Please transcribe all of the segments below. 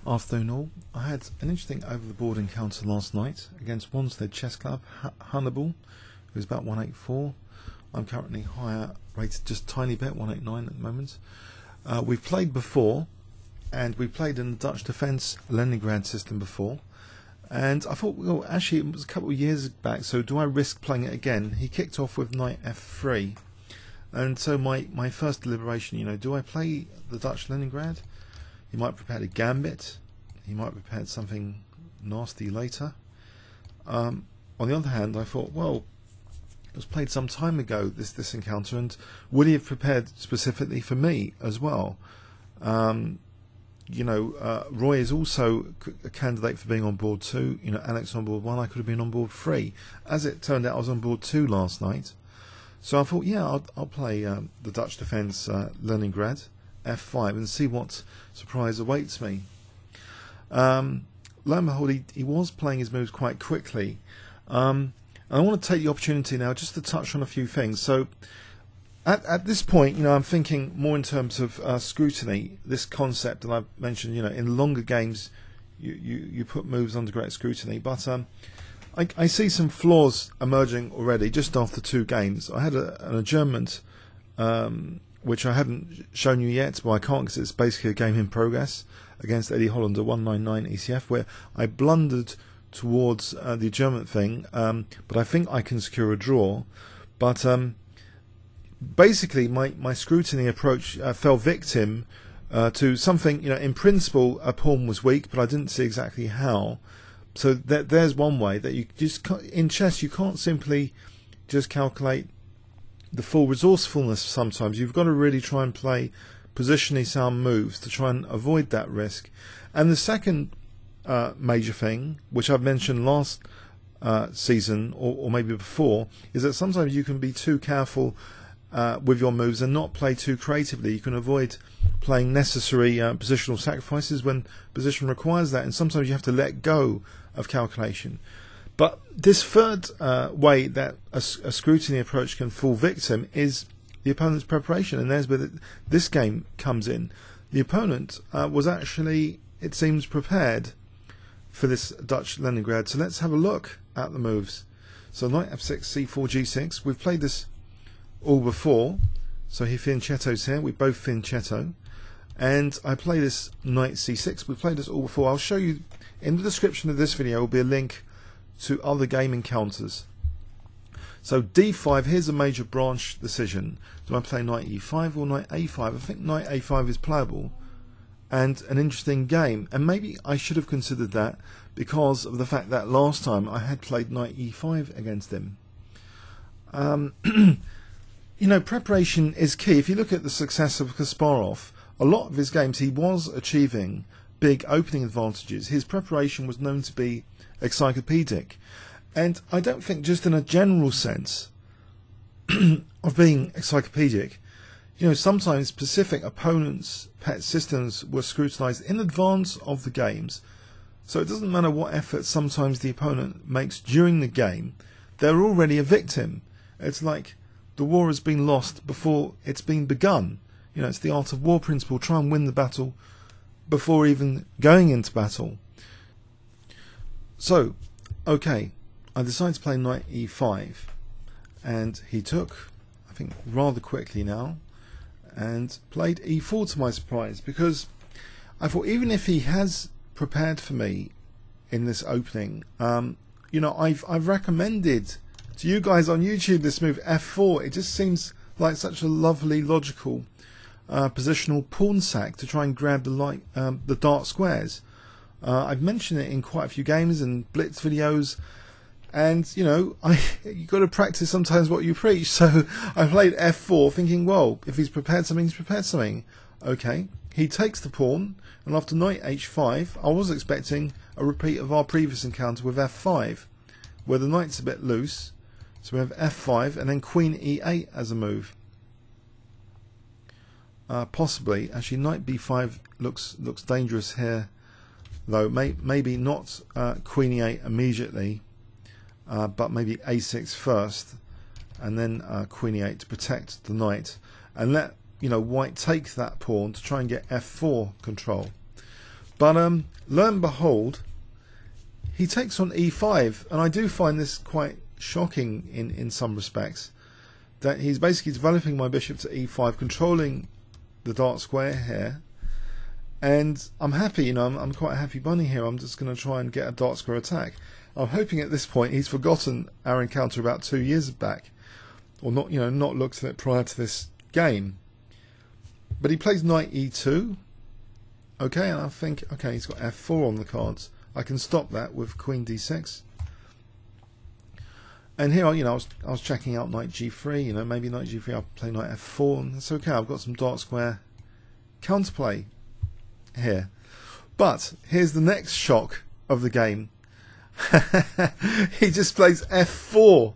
Afternoon all. I had an interesting over the board encounter last night against Wanstead Chess Club, Hunnable, who's about 184. I'm currently higher rated just a tiny bit, 189 at the moment. We've played before, and we played in the Dutch defence Leningrad system before, and I thought, well, actually it was a couple of years back, so do I risk playing it again? He kicked off with knight f3, and so my first deliberation, do I play the Dutch Leningrad? He might have prepared a gambit, he might have prepared something nasty later. On the other hand, I thought, well, it was played some time ago, this encounter, and would he have prepared specifically for me as well? Roy is also a candidate for being on board 2. Alex on board 1. I could have been on board 3. As it turned out, I was on board 2 last night. So I thought, yeah, I'll play the Dutch defence Leningrad f5 and see what surprise awaits me. Lo and behold, he was playing his moves quite quickly. And I want to take the opportunity now just to touch on a few things. So at this point, I'm thinking more in terms of scrutiny. This concept that I've mentioned, in longer games, you put moves under great scrutiny. But I see some flaws emerging already just after 2 games. I had an adjournment, which I haven't shown you yet, but I can't because it's basically a game in progress against Eddie Hollander 199 ECF, where I blundered towards the adjournment thing, but I think I can secure a draw. But basically my scrutiny approach fell victim to something, in principle a pawn was weak, but I didn't see exactly how. So there's one way that you just can't, in chess you can't simply just calculate the full resourcefulness. Sometimes you've got to really try and play positionally sound moves to try and avoid that risk. And the second major thing, which I've mentioned last season or maybe before, is that sometimes you can be too careful with your moves and not play too creatively. You can avoid playing necessary positional sacrifices when position requires that, and sometimes you have to let go of calculation. But this third way that a scrutiny approach can fall victim is the opponent's preparation, and there's where this game comes in. The opponent was actually, it seems, prepared for this Dutch Leningrad. So let's have a look at the moves. So knight f6, c4, g6. We've played this all before. So he fianchettos here. We both fianchetto. And I play this knight c6. We've played this all before. I'll show you in the description of this video will be a link to other game encounters. So d5, here's a major branch decision. Do I play knight e5 or knight a5? I think knight a5 is playable and an interesting game, and maybe I should have considered that because of the fact that last time I had played knight e5 against him. Preparation is key. If you look at the success of Kasparov, a lot of his games he was achieving big opening advantages. His preparation was known to be encyclopedic, and I don't think just in a general sense of being encyclopedic, sometimes specific opponents' pet systems were scrutinized in advance of the games, so it doesn't matter what effort sometimes the opponent makes during the game, they're already a victim. It's like the war has been lost before it's been begun. It's the art of war principle. Try and win the battle before even going into battle. So, okay, I decided to play knight e5, and he took, I think, rather quickly now, and played e4 to my surprise, because I thought even if he has prepared for me in this opening, I've recommended to you guys on YouTube this move f4. It just seems like such a lovely, logical positional pawn sack to try and grab the dark squares. I've mentioned it in quite a few games and blitz videos, and you've got to practice sometimes what you preach. So I played f4 thinking, well, if he's prepared something, he's prepared something. Okay, he takes the pawn, and after knight h5 I was expecting a repeat of our previous encounter with f5, where the knight's a bit loose. So we have f5 and then queen e8 as a move. Possibly, actually, knight b5 looks dangerous here, though. Maybe not queen e8 immediately, but maybe a6 first, and then queen e8 to protect the knight, and let white take that pawn to try and get f4 control. But lo and behold, he takes on e5, and I do find this quite shocking in some respects, that he's basically developing my bishop to e5, controlling the dark square here, and I'm happy, you know, I'm quite a happy bunny here. I'm just going to try and get a dark square attack. I'm hoping at this point he's forgotten our encounter about 2 years back, or not, you know, not looked at it prior to this game. But he plays knight e2, okay, and I think, okay, he's got f4 on the cards. I can stop that with queen d6. And here, you know, I was checking out knight g3, you know, maybe knight g3, I'll play knight f4, and that's okay. I've got some dark square counterplay here. But here's the next shock of the game. He just plays f4,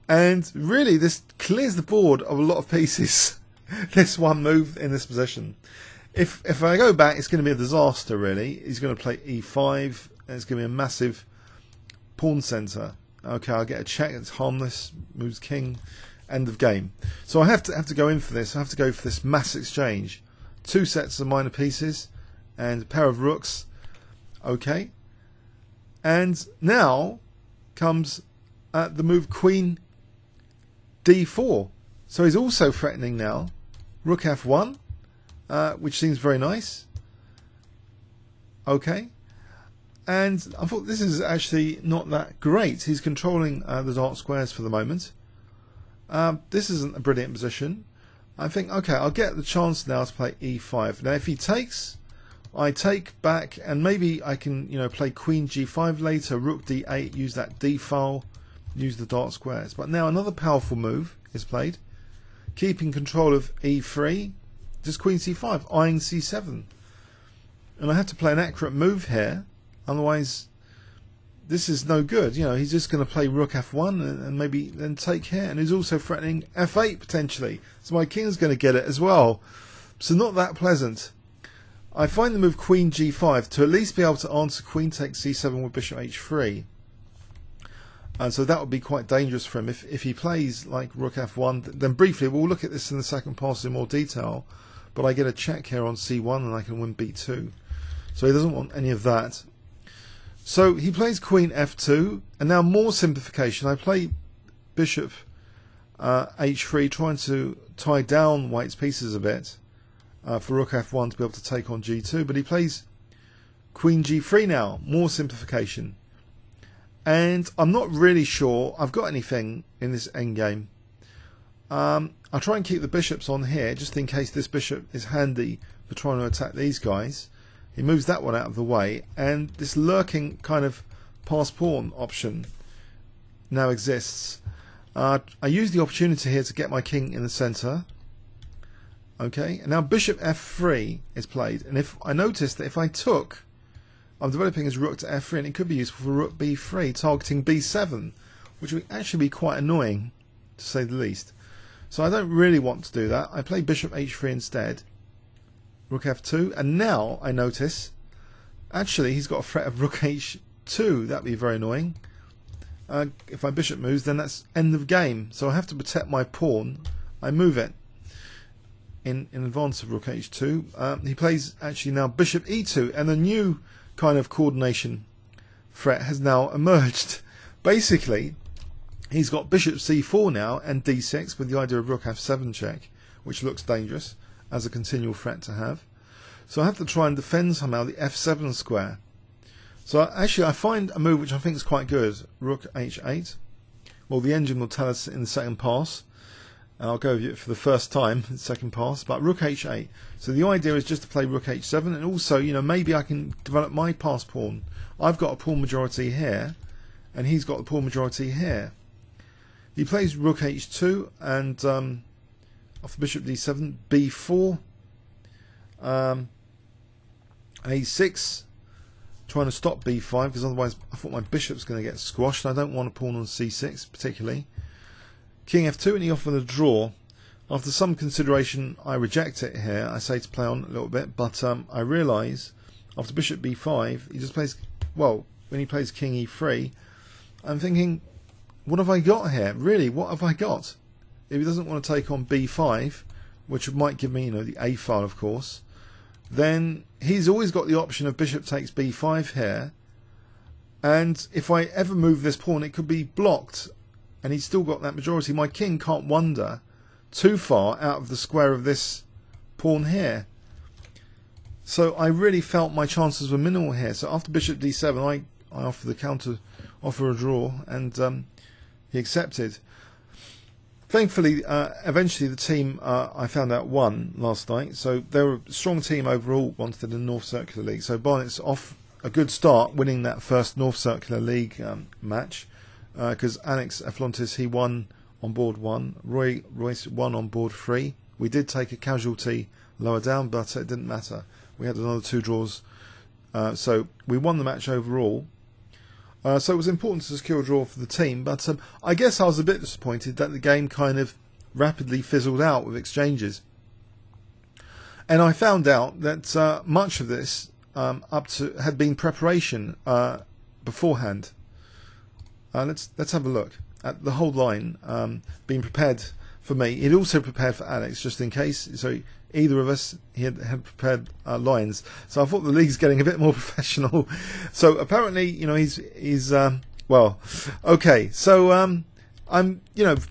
and really this clears the board of a lot of pieces. This one move in this position. If I go back, it's going to be a disaster, really. He's going to play e5, and it's going to be a massive pawn center. Okay, I'll get a check. It's harmless. Moves king. End of game. So I have to go in for this. I have to go for this mass exchange. 2 sets of minor pieces and a pair of rooks. Okay. And now comes the move queen d4. So he's also threatening now. Rook f1, which seems very nice. Okay. And I thought this is actually not that great. He's controlling the dark squares for the moment. This isn't a brilliant position. I think, okay, I'll get the chance now to play e5. Now if he takes, I take back, and maybe I can, you know, play queen g5 later, rook d8, use that d file, use the dark squares. But now another powerful move is played, keeping control of e3, just queen c5, eyeing c7. And I have to play an accurate move here, otherwise this is no good. You know, he's just going to play rook f1 and maybe then take here, and he's also threatening f8 potentially. So my king's going to get it as well. So not that pleasant. I find the move queen g5 to at least be able to answer queen takes c7 with bishop h3. And so that would be quite dangerous for him. If he plays like rook f1, then briefly, we'll look at this in the second pass in more detail, but I get a check here on c1 and I can win b2. So he doesn't want any of that. So he plays queen f2, and now more simplification. I play bishop h3, trying to tie down white's pieces a bit for rook f1 to be able to take on g2, but he plays queen g3 now, more simplification. And I'm not really sure I've got anything in this endgame. I'll try and keep the bishops on here just in case this bishop is handy for trying to attack these guys. He moves that one out of the way, and this lurking kind of pass pawn option now exists. I use the opportunity here to get my king in the center. Okay, and now bishop f3 is played, and if I notice that if I took, I'm developing his rook to f3, and it could be useful for rook b3, targeting b7, which would actually be quite annoying, to say the least. So I don't really want to do that. I play bishop h3 instead. Rook f2, and now I notice actually he's got a threat of rook h2. That'd be very annoying. If my bishop moves, then that's end of game. So I have to protect my pawn. I move it in advance of rook h2. He plays actually now bishop e2, and a new kind of coordination threat has now emerged. Basically, he's got bishop c4 now and d6 with the idea of rook f7 check, which looks dangerous as a continual threat to have. So I have to try and defend somehow the f7 square. So actually I find a move which I think is quite good, rook h8. Well, the engine will tell us in the second pass. I'll go with it for the first time in the second pass, but rook h8. So the idea is just to play rook h7, and also, you know, maybe I can develop my pass pawn. I've got a pawn majority here, and he's got the pawn majority here. He plays rook h2, and off bishop d7, b4, a6, trying to stop b5, because otherwise I thought my bishop's going to get squashed. I don't want a pawn on c6 particularly. King f2, and he offered a draw. After some consideration, I reject it here. I say to play on a little bit, but I realise after bishop b5, he just plays, well, when he plays king e3, I'm thinking, what have I got here? Really, what have I got? If he doesn't want to take on b5, which might give me, you know, the a file, of course, then he's always got the option of bishop takes b5 here, and if I ever move this pawn it could be blocked and he's still got that majority. My king can't wander too far out of the square of this pawn here. So I really felt my chances were minimal here. So after bishop d7 I offered the counter offer a draw, and he accepted. Thankfully, eventually the team I found out won last night. So they were a strong team overall once they did the North Circular League. So Barnett's off a good start, winning that first North Circular League match, because Alex Aflontis, he won on board 1, Royce won on board 3. We did take a casualty lower down, but it didn't matter. We had another 2 draws, so we won the match overall. So it was important to secure a draw for the team, but I guess I was a bit disappointed that the game kind of rapidly fizzled out with exchanges. And I found out that much of this had been preparation beforehand. Let's have a look at the whole line being prepared for me. He'd also prepared for Alex just in case. So either of us had prepared lines. So I thought the league's getting a bit more professional. So apparently, you know, he's well, okay. So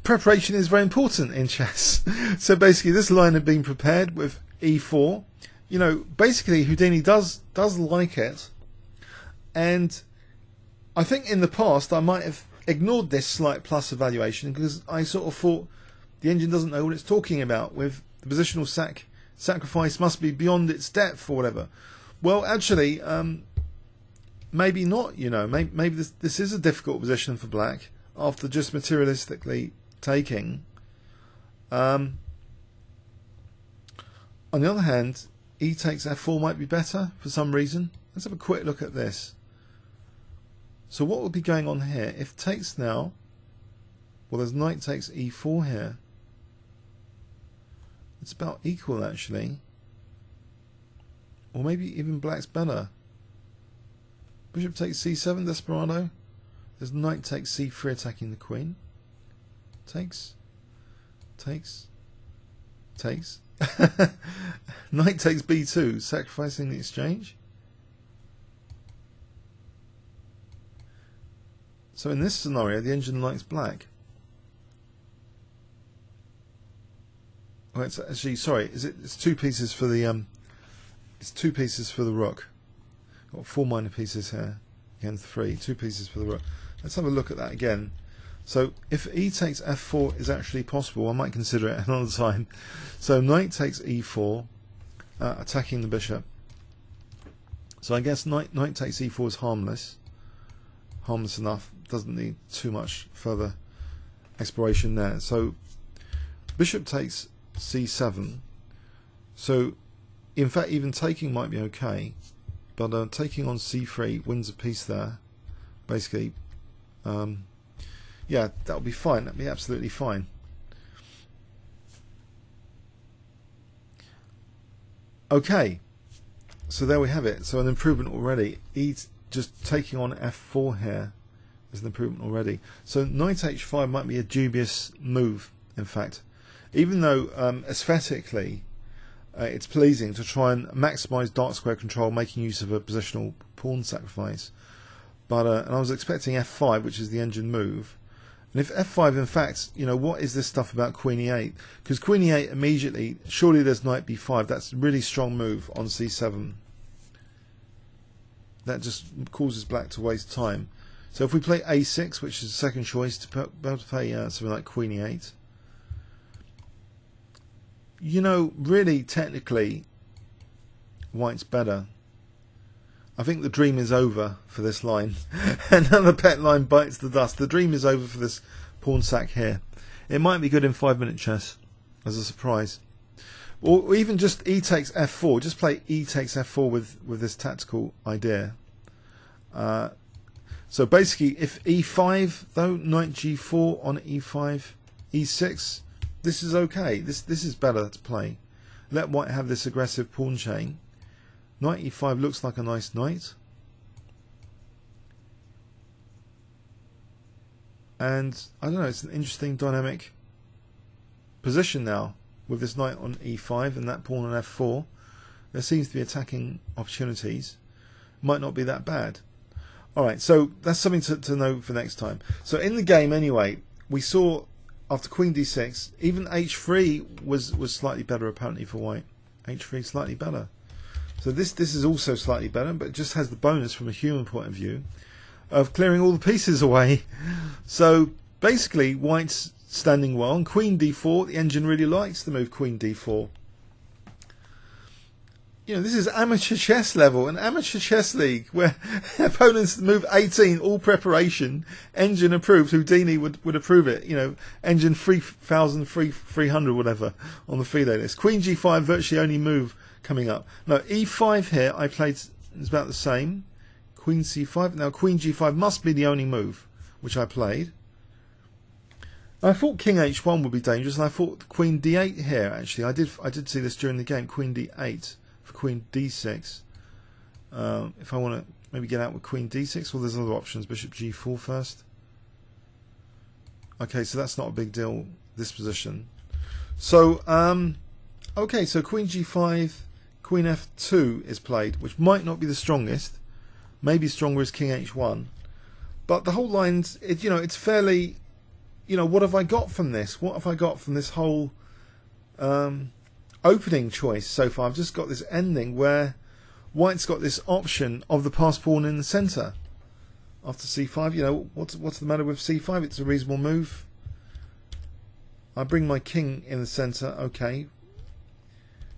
preparation is very important in chess. So basically, this line had been prepared with e4. You know, basically Houdini does like it, and I think in the past I might have ignored this slight plus evaluation because I sort of thought the engine doesn't know what it's talking about with the positional sacrifice must be beyond its depth or whatever. Well, actually, maybe not. You know, maybe this is a difficult position for black after just materialistically taking. On the other hand, e takes f4 might be better for some reason. Let's have a quick look at this. So what would be going on here? If takes now, well, there's knight takes e4 here. It's about equal actually, or maybe even black's better. Bishop takes c7, desperado. There's knight takes c3 attacking the queen. Takes. Knight takes b2, sacrificing the exchange. So in this scenario, the engine likes black. Oh, it's actually, sorry, it's 2 pieces for the it's 2 pieces for the rook. Got 4 minor pieces here. Again 3, 2 pieces for the rook. Let's have a look at that again. So if e takes f4 is actually possible, I might consider it another time. So knight takes e4, attacking the bishop. So I guess knight takes e4 is harmless enough. Doesn't need too much further exploration there. So bishop takes c7. So in fact even taking might be okay, but taking on c3 wins a piece there basically. Yeah, that'll be fine. That'll be absolutely fine. Okay, so there we have it. So an improvement already. E just taking on f4 here is an improvement already. So knight h5 might be a dubious move, in fact, even though aesthetically it's pleasing to try and maximize dark square control, making use of a positional pawn sacrifice. But and I was expecting f5, which is the engine move. And if f5, in fact, you know, what is this stuff about queen e8? Because queen e8 immediately, surely there's knight b5. That's a really strong move on c7. That just causes black to waste time. So if we play a6, which is the second choice, to be able to play something like queen e8, you know, really technically, white's better. I think the dream is over for this line. Another pet line bites the dust. The dream is over for this pawn sack here. It might be good in 5-minute chess as a surprise. Or even just e takes f4. Just play e takes f4 with this tactical idea. So basically, if e5, though, knight g4 on e5, e6, this is okay. This is better to play. Let white have this aggressive pawn chain. Knight e5 looks like a nice knight. And, I don't know, it's an interesting dynamic position now with this knight on e5 and that pawn on f4. there seems to be attacking opportunities. Might not be that bad. Alright, so that's something to know for next time. So in the game anyway, we saw after Queen D6, even H3 was slightly better apparently for white. H3 slightly better. So this is also slightly better, but it just has the bonus from a human point of view of clearing all the pieces away. So basically white's standing well, and Queen D4, the engine really likes the move Queen D4. You know, this is amateur chess level, an amateur chess league where opponents move 18, all preparation, engine approved, Houdini would approve it, you know, engine 3,300 whatever on the FIDE list. Queen G5, virtually only move coming up. No, E5 here, I played, it's about the same. Queen C5, now Queen G5 must be the only move, which I played. I thought King H1 would be dangerous, and I thought Queen D8 here, actually. I did see this during the game, Queen D8. For Queen D6, if I want to maybe get out with Queen D6, well, there's other options. Bishop G4 first. Okay, so that's not a big deal, this position. So okay, so Queen G5, Queen F2 is played, which might not be the strongest. Maybe stronger as King H1, but the whole line's you know, it's fairly, you know, what have I got from this? What have I got from this whole opening choice so far? I've just got this ending where white's got this option of the passed pawn in the centre after C5. You know, what's the matter with C5? It's a reasonable move. I bring my king in the centre. Okay,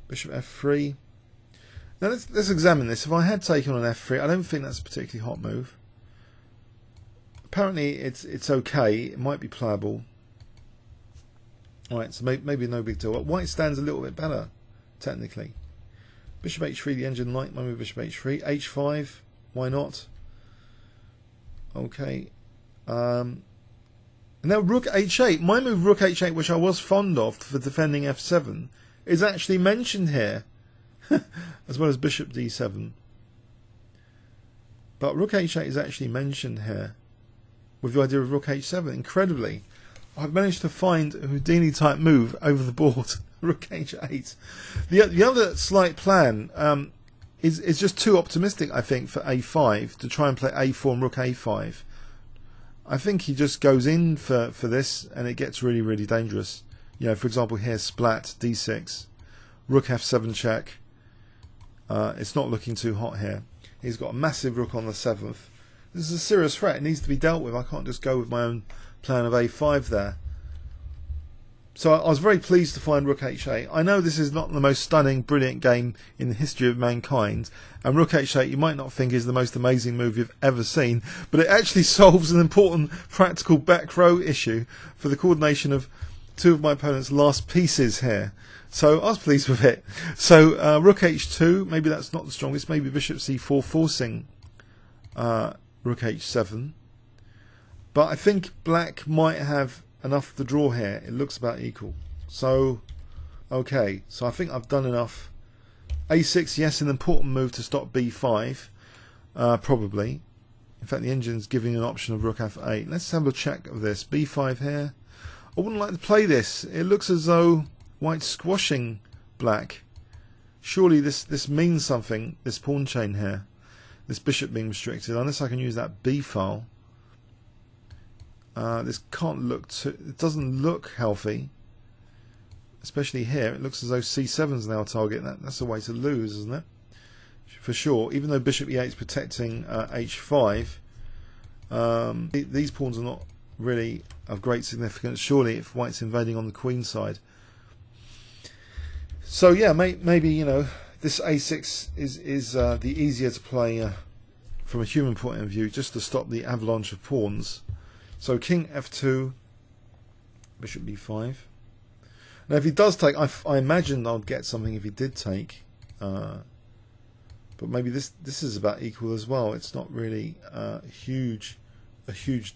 Bishop F3. Now let's examine this. If I had taken on F3, I don't think that's a particularly hot move. Apparently it's okay. It might be playable. Alright, so maybe no big deal. White stands a little bit better, technically. Bishop H3, the engine light, my move Bishop H3. H5, why not? Okay. And now Rook H8. My move Rook H8, which I was fond of for defending F7, is actually mentioned here, as well as Bishop D7. But Rook H8 is actually mentioned here, with the idea of Rook H7, incredibly. I've managed to find a Houdini type move over the board, Rook H8. The other slight plan is just too optimistic, I think, for A5 to try and play A4 and Rook A5. I think he just goes in for this, and it gets really, really dangerous. You know, for example, here Splat D6, Rook F7 check. It's not looking too hot here. He's got a massive Rook on the 7th. This is a serious threat. It needs to be dealt with. I can't just go with my own plan of A5 there. So I was very pleased to find Rook H8. I know this is not the most stunning, brilliant game in the history of mankind, and Rook H8 you might not think is the most amazing move you've ever seen, but it actually solves an important practical back row issue for the coordination of two of my opponent's last pieces here. So I was pleased with it. So Rook H2, maybe that's not the strongest, maybe Bishop C4 forcing Rook H7. But I think black might have enough to draw here. It looks about equal. So, okay. So I think I've done enough. A6, yes, an important move to stop B5. Probably. In fact, the engine's giving an option of Rook F8. Let's have a check of this. B5 here. I wouldn't like to play this. It looks as though white's squashing black. Surely this means something, this pawn chain here. This bishop being restricted. Unless I can use that B file. This can't look too, it doesn't look healthy, especially here. It looks as though C7 is now a target. That's a way to lose, isn't it? For sure. Even though Bishop E8 is protecting H5, these pawns are not really of great significance. Surely, if White's invading on the Queen side. So yeah, maybe you know this A6 is the easier to play from a human point of view, just to stop the avalanche of pawns. So King F2, Bishop B5. Now if he does take, I imagine I'll get something if he did take. But maybe this is about equal as well. It's not really a huge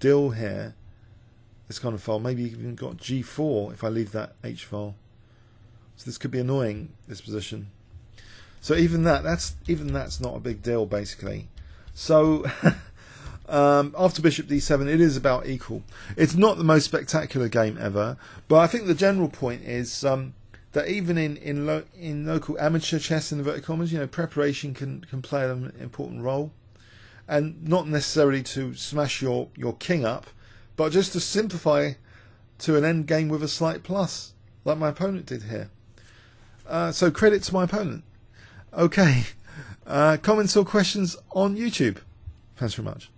deal here. This kind of file. Maybe even got G4 if I leave that H file. So this could be annoying, this position. So even that's not a big deal basically. So after Bishop D7, it is about equal. It's not the most spectacular game ever, but I think the general point is that even in local amateur chess, in inverted commas, preparation can play an important role, and not necessarily to smash your king up, but just to simplify to an end game with a slight plus, like my opponent did here. So credit to my opponent. Okay, comments or questions on YouTube? Thanks very much.